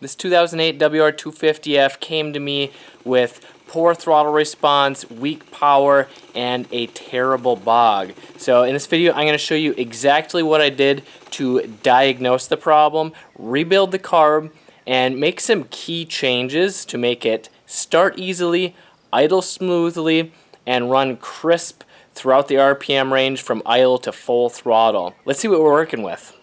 This 2008 WR250F came to me with poor throttle response, weak power, and a terrible bog. So in this video, I'm going to show you exactly what I did to diagnose the problem, rebuild the carb, and make some key changes to make it start easily, idle smoothly, and run crisp throughout the RPM range from idle to full throttle. Let's see what we're working with.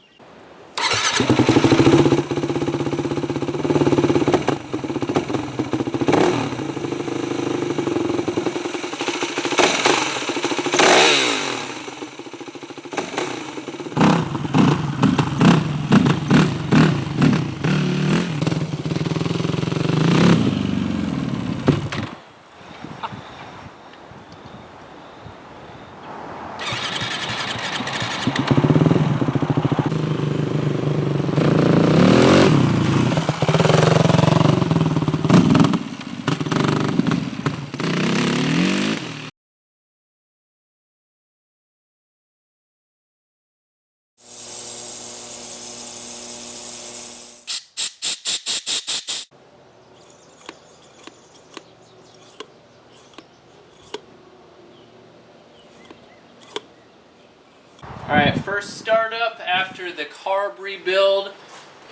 Alright, first startup after the carb rebuild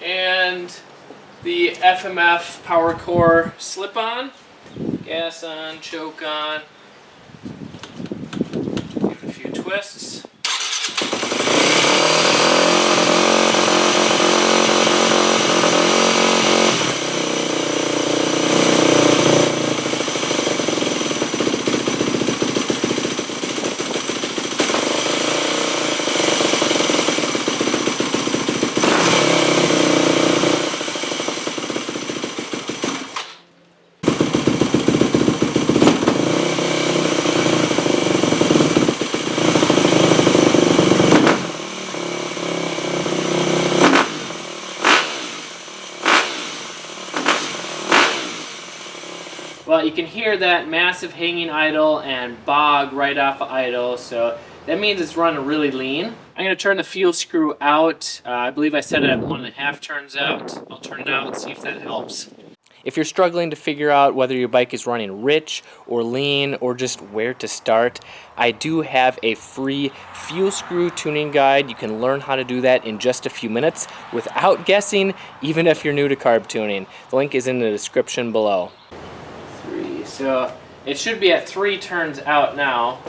and the FMF power core slip on, gas on, choke on, give it a few twists. Well, you can hear that massive hanging idle and bog right off of idle, so that means it's running really lean. I'm going to turn the fuel screw out. I believe I set it at 1.5 turns out. I'll turn it out and see if that helps. If you're struggling to figure out whether your bike is running rich or lean or just where to start, I do have a free fuel screw tuning guide. You can learn how to do that in just a few minutes without guessing, even if you're new to carb tuning. The link is in the description below. So it should be at 3 turns out now.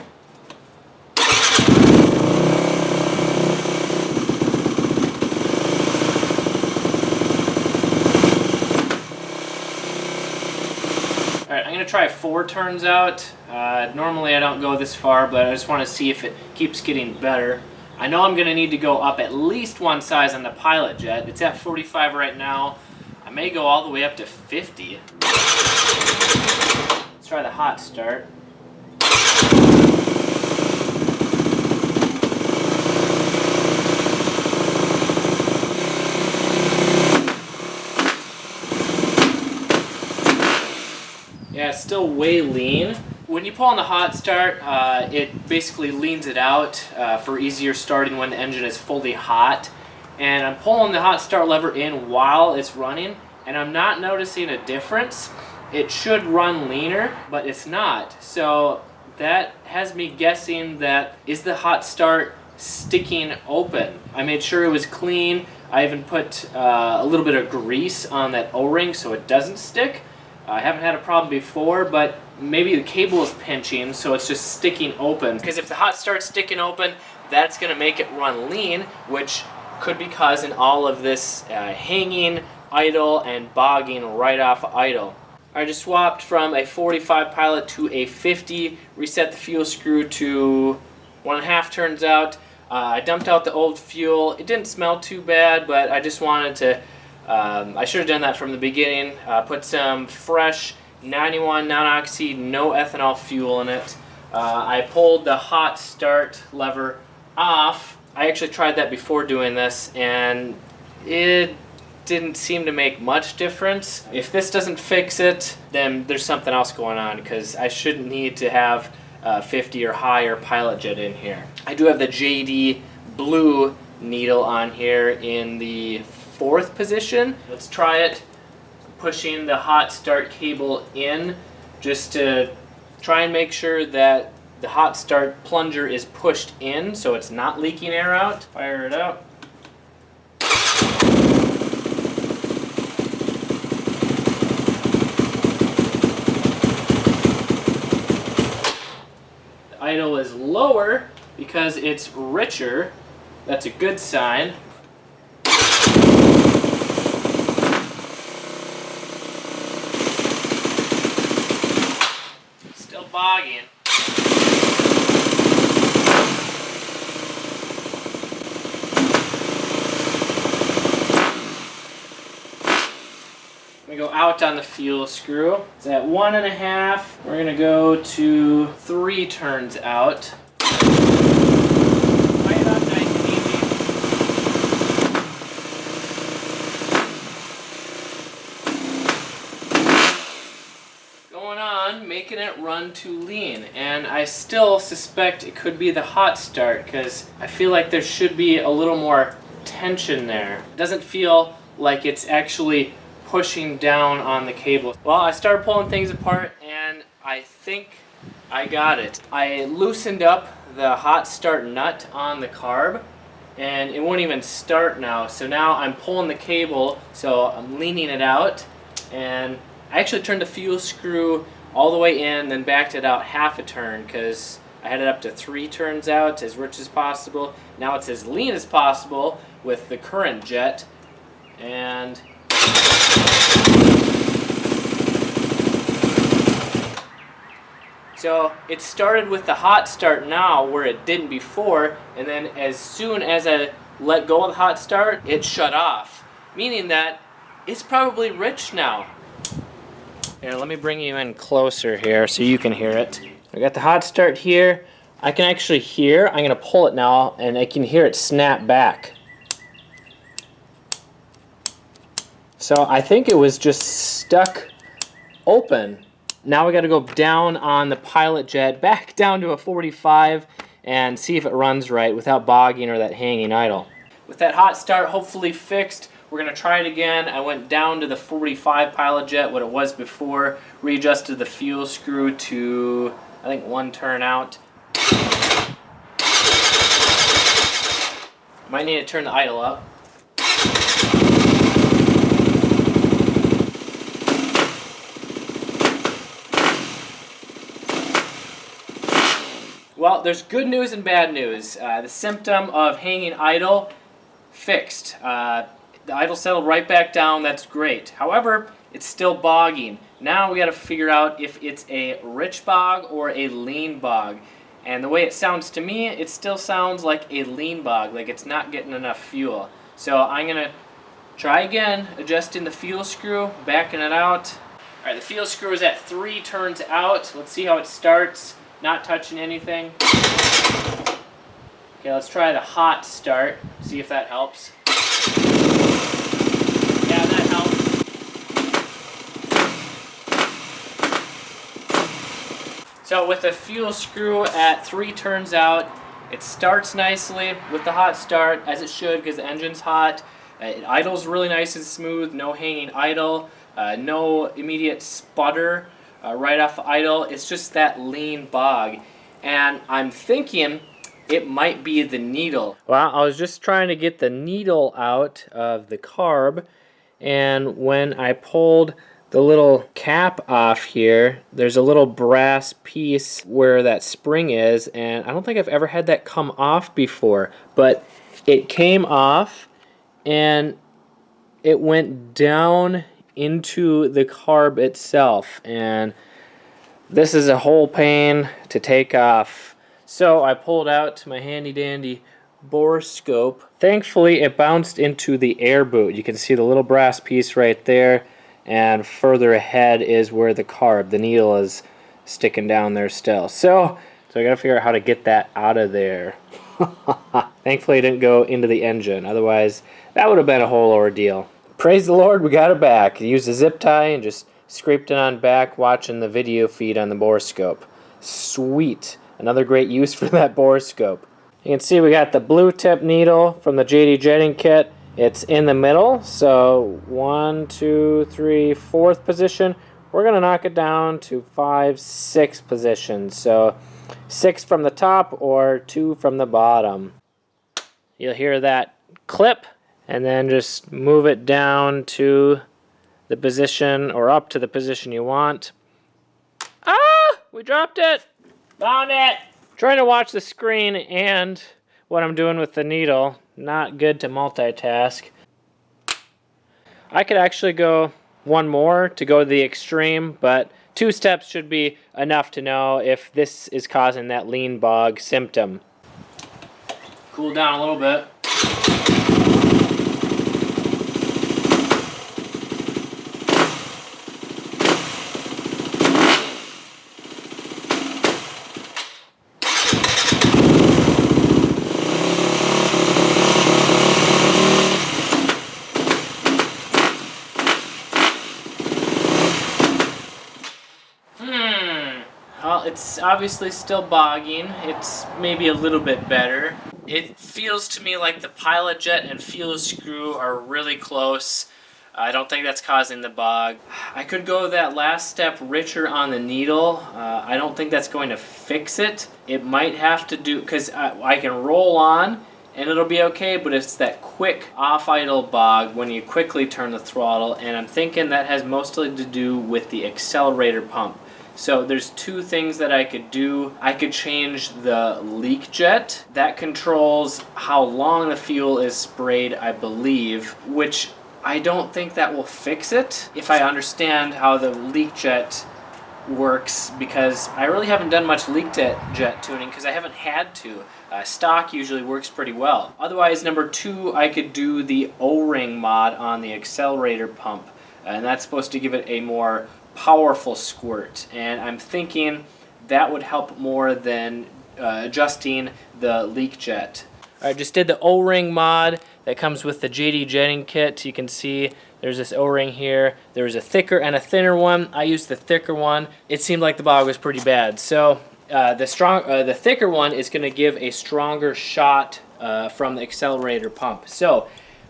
Alright, I'm going to try 4 turns out. Normally I don't go this far, but I just want to see if it keeps getting better. I know I'm going to need to go up at least 1 size on the Pilot Jet. It's at 45 right now. I may go all the way up to 50. Let's try the hot start. Yeah, it's still way lean. When you pull on the hot start, it basically leans it out for easier starting when the engine is fully hot. And I'm pulling the hot start lever in while it's running, and I'm not noticing a difference. It should run leaner, but it's not. So that has me guessing that, is the hot start sticking open? I made sure it was clean. I even put a little bit of grease on that O-ring so it doesn't stick. I haven't had a problem before, but maybe the cable is pinching, so it's just sticking open. Because if the hot start's sticking open, that's going to make it run lean, which could be causing all of this hanging, idle, and bogging right off of idle. I just swapped from a 45 Pilot to a 50, reset the fuel screw to 1.5 turns out. I dumped out the old fuel. It didn't smell too bad, but I just wanted to, I should have done that from the beginning. Put some fresh 91 non-oxy, no ethanol fuel in it. I pulled the hot start lever off. I actually tried that before doing this, and it didn't seem to make much difference. If this doesn't fix it, then there's something else going on, because I shouldn't need to have 50 or higher Pilot Jet in here. I do have the JD blue needle on here in the 4th position. Let's try it pushing the hot start cable in just to try and make sure that the hot start plunger is pushed in so it's not leaking air out. Fire it up. The idle is lower because it's richer. That's a good sign. Still bogging. We go out on the fuel screw. It's at 1.5. We're gonna go to 3 turns out. Right up nice and easy. Going on, making it run too lean, and I still suspect it could be the hot start because I feel like there should be a little more tension there. It doesn't feel like it's actually pushing down on the cable. Well, I started pulling things apart and I think I got it. I loosened up the hot start nut on the carb and it won't even start now. So now I'm pulling the cable, so I'm leaning it out, and I actually turned the fuel screw all the way in, then backed it out half a turn because I had it up to 3 turns out, as rich as possible. Now it's as lean as possible with the current jet, and so it started with the hot start now where it didn't before, and then as soon as I let go of the hot start, it shut off, meaning that it's probably rich now. Here, let me bring you in closer here so you can hear it. I got the hot start here. I can actually hear, I'm going to pull it now, and I can hear it snap back. So I think it was just stuck open. Now we got to go down on the pilot jet, back down to a 45, and see if it runs right without bogging or that hanging idle. With that hot start hopefully fixed, we're going to try it again. I went down to the 45 pilot jet, what it was before, readjusted the fuel screw to, I think, 1 turn out. Might need to turn the idle up. Well, there's good news and bad news. The symptom of hanging idle, fixed. The idle settled right back down, that's great. However, it's still bogging. Now we got to figure out if it's a rich bog or a lean bog. And the way it sounds to me, it still sounds like a lean bog, like it's not getting enough fuel. So I'm going to try again, adjusting the fuel screw, backing it out. Alright, the fuel screw is at 3 turns out. Let's see how it starts, not touching anything. Okay, let's try the hot start, see if that helps. Yeah, that helps. So with the fuel screw at 3 turns out, it starts nicely with the hot start, as it should because the engine's hot. It idles really nice and smooth, no hanging idle, no immediate sputter right off the idle. It's just that lean bog. And I'm thinking it might be the needle. Well, I was just trying to get the needle out of the carb, and when I pulled the little cap off here, there's a little brass piece where that spring is, and I don't think I've ever had that come off before, but it came off and it went down into the carb itself, and this is a whole pain to take off. So I pulled out my handy dandy bore scope. Thankfully it bounced into the air boot. You can see the little brass piece right there, and further ahead is where the carb, the needle, is sticking down there still. So I gotta figure out how to get that out of there. Thankfully it didn't go into the engine, otherwise that would have been a whole ordeal. Praise the Lord, we got it back. Used a zip tie and just scraped it on back watching the video feed on the bore scope. Sweet. Another great use for that bore scope. You can see we got the blue tip needle from the JD jetting kit, It's in the middle, so 1, 2, 3, fourth position. We're going to knock it down to 5, 6 positions. So 6 from the top or 2 from the bottom. You'll hear that clip, and then just move it down to the position or up to the position you want. Ah! We dropped it! Found it! Trying to watch the screen and what I'm doing with the needle. Not good to multitask. I could actually go one more to go to the extreme, but 2 steps should be enough to know if this is causing that lean bog symptom. Cool down a little bit. Well, it's obviously still bogging. It's maybe a little bit better. It feels to me like the pilot jet and fuel screw are really close. I don't think that's causing the bog. I could go that last step richer on the needle. I don't think that's going to fix it. It might have to do, because I can roll on and it'll be okay, but it's that quick off-idle bog when you quickly turn the throttle, and I'm thinking that has mostly to do with the accelerator pump. So there's 2 things that I could do. I could change the leak jet. That controls how long the fuel is sprayed, I believe, which I don't think that will fix it if I understand how the leak jet works, because I really haven't done much leak jet tuning because I haven't had to. Stock usually works pretty well. Otherwise, number 2, I could do the O-ring mod on the accelerator pump, and that's supposed to give it a more powerful squirt, and I'm thinking that would help more than adjusting the leak jet. I just did the O-ring mod that comes with the JD jetting kit. You can see there's this O-ring here. There's a thicker and a thinner one. I used the thicker one. It seemed like the bog was pretty bad, so the thicker one is going to give a stronger shot from the accelerator pump. So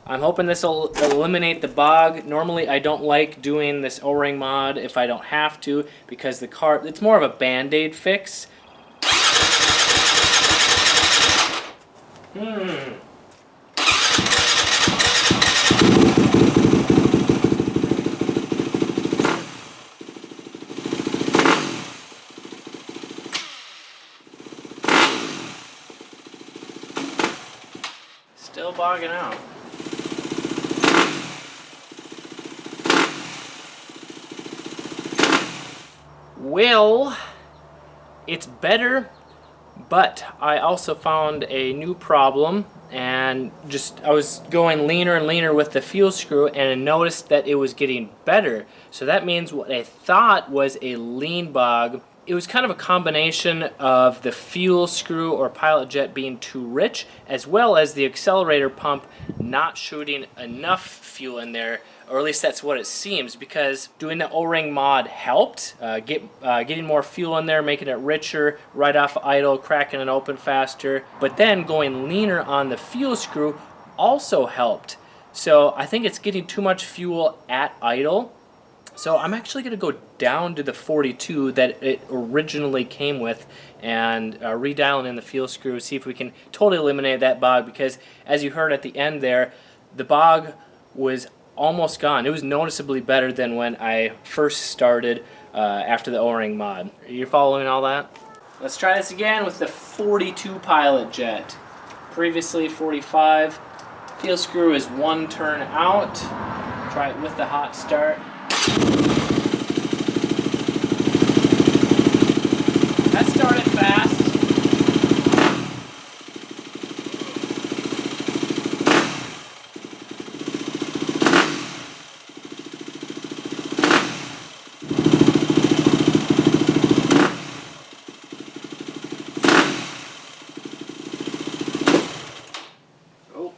I'm hoping this will eliminate the bog. Normally I don't like doing this O-ring mod if I don't have to, because the carb, it's more of a band-aid fix. Still bogging out. Well, it's better, but I also found a new problem, and I was going leaner and leaner with the fuel screw, and I noticed that it was getting better. So that means what I thought was a lean bog, it was kind of a combination of the fuel screw or pilot jet being too rich, as well as the accelerator pump not shooting enough fuel in there, or at least that's what it seems, because doing the O-ring mod helped, getting more fuel in there, making it richer, right off idle, cracking it open faster, but then going leaner on the fuel screw also helped. So I think it's getting too much fuel at idle. So I'm actually going to go down to the 42 that it originally came with and redialing in the fuel screw, see if we can totally eliminate that bog, because as you heard at the end there, the bog was almost gone. It was noticeably better than when I first started after the O-ring mod. Are you following all that? Let's try this again with the 42 pilot jet. Previously 45. Fuel screw is 1 turn out. Try it with the hot start. That started fast. Oh,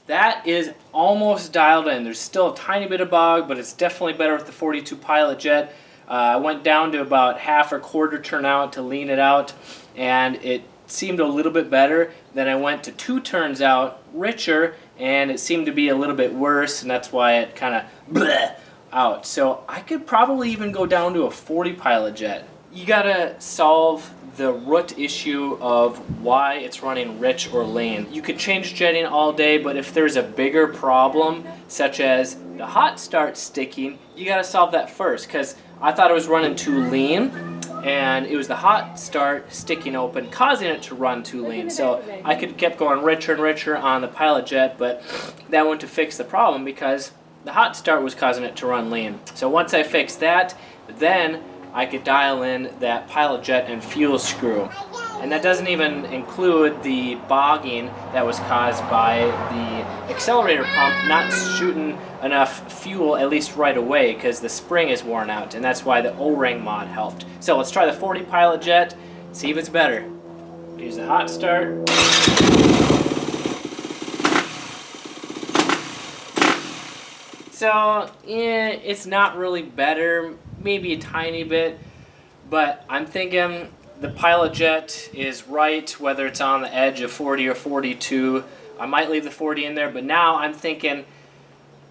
that is almost dialed in. There's still a tiny bit of bog, but it's definitely better with the 42 pilot jet. I went down to about half or quarter turn out to lean it out, and it seemed a little bit better. Then I went to 2 turns out, richer, and it seemed to be a little bit worse, and that's why it kind of out. So I could probably even go down to a 40 pilot jet. You gotta solve the root issue of why it's running rich or lean. You could change jetting all day, but if there's a bigger problem, such as the hot start sticking, you gotta solve that first, because I thought it was running too lean, and it was the hot start sticking open causing it to run too lean. So I could kept going richer and richer on the pilot jet, but that went to fix the problem because the hot start was causing it to run lean. So once I fixed that, then I could dial in that pilot jet and fuel screw. And that doesn't even include the bogging that was caused by the accelerator pump not shooting enough fuel, at least right away, because the spring is worn out, and that's why the O-ring mod helped. So let's try the 40 pilot jet, see if it's better. Use the hot start. So, yeah, it's not really better, maybe a tiny bit, but I'm thinking the pilot jet is right, whether it's on the edge of 40 or 42. I might leave the 40 in there, but now I'm thinking,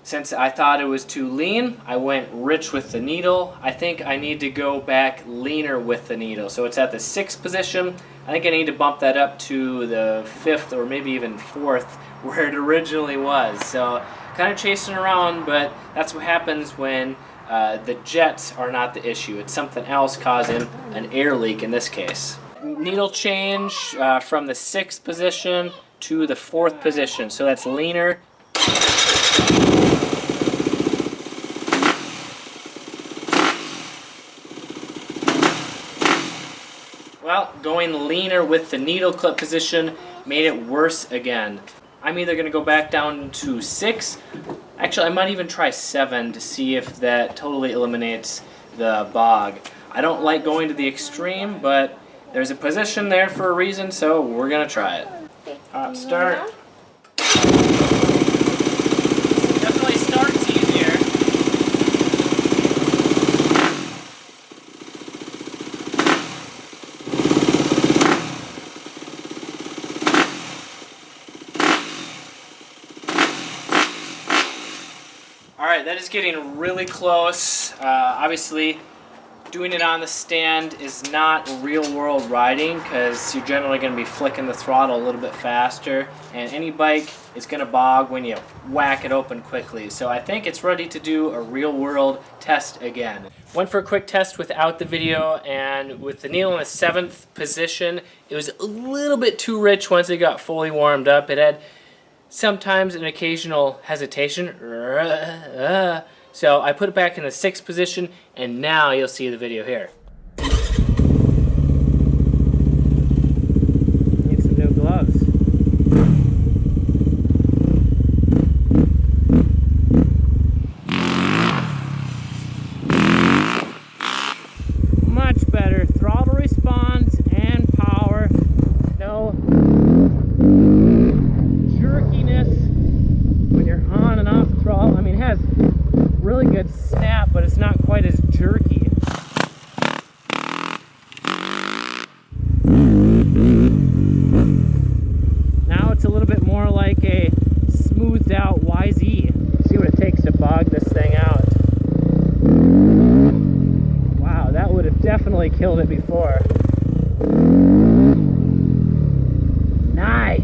since I thought it was too lean, I went rich with the needle. I think I need to go back leaner with the needle. So it's at the 6th position. I think I need to bump that up to the 5th or maybe even 4th where it originally was. So kind of chasing around, but that's what happens when the jets are not the issue. It's something else causing an air leak in this case. Needle change from the 6th position to the 4th position. So that's leaner. Well, going leaner with the needle clip position made it worse again. I'm either going to go back down to 6. Actually, I might even try 7 to see if that totally eliminates the bog. I don't like going to the extreme, but there's a position there for a reason, so we're going to try it. Hot start. Definitely starts easier. Alright, that is getting really close. Obviously, doing it on the stand is not real-world riding because you're generally going to be flicking the throttle a little bit faster, and any bike is going to bog when you whack it open quickly. So I think it's ready to do a real-world test again. Went for a quick test without the video, and with the needle in the 7th position, it was a little bit too rich once it got fully warmed up. It had sometimes an occasional hesitation. So I put it back in the 6th position, and now you'll see the video here. Need some new gloves. Much better throttle response and power. No jerkiness when you're on and off the throttle. I mean, it has really good snap, but it's not quite as jerky. Now it's a little bit more like a smoothed out YZ. See what it takes to bog this thing out. Wow, that would have definitely killed it before. Nice.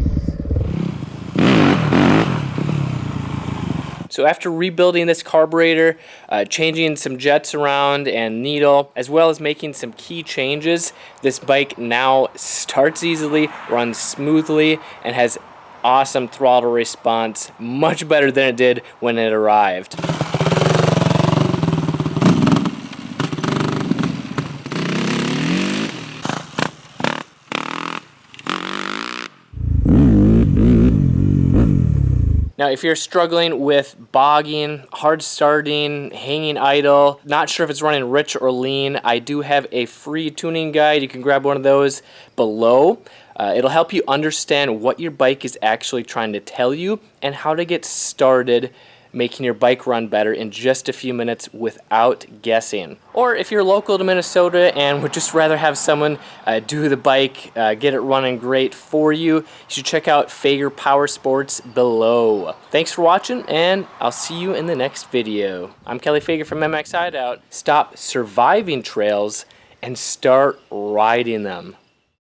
So after rebuilding this carburetor, changing some jets around and needle, as well as making some key changes, this bike now starts easily, runs smoothly, and has awesome throttle response, much better than it did when it arrived. Now, if you're struggling with bogging, hard starting, hanging idle, not sure if it's running rich or lean, I do have a free tuning guide. You can grab one of those below. It'll help you understand what your bike is actually trying to tell you and how to get started making your bike run better in just a few minutes without guessing. Or if you're local to Minnesota and would just rather have someone do the bike, get it running great for you, you should check out Fager Power Sports below. Thanks for watching, and I'll see you in the next video. I'm Kelly Fager from MXHideout. Stop surviving trails and start riding them.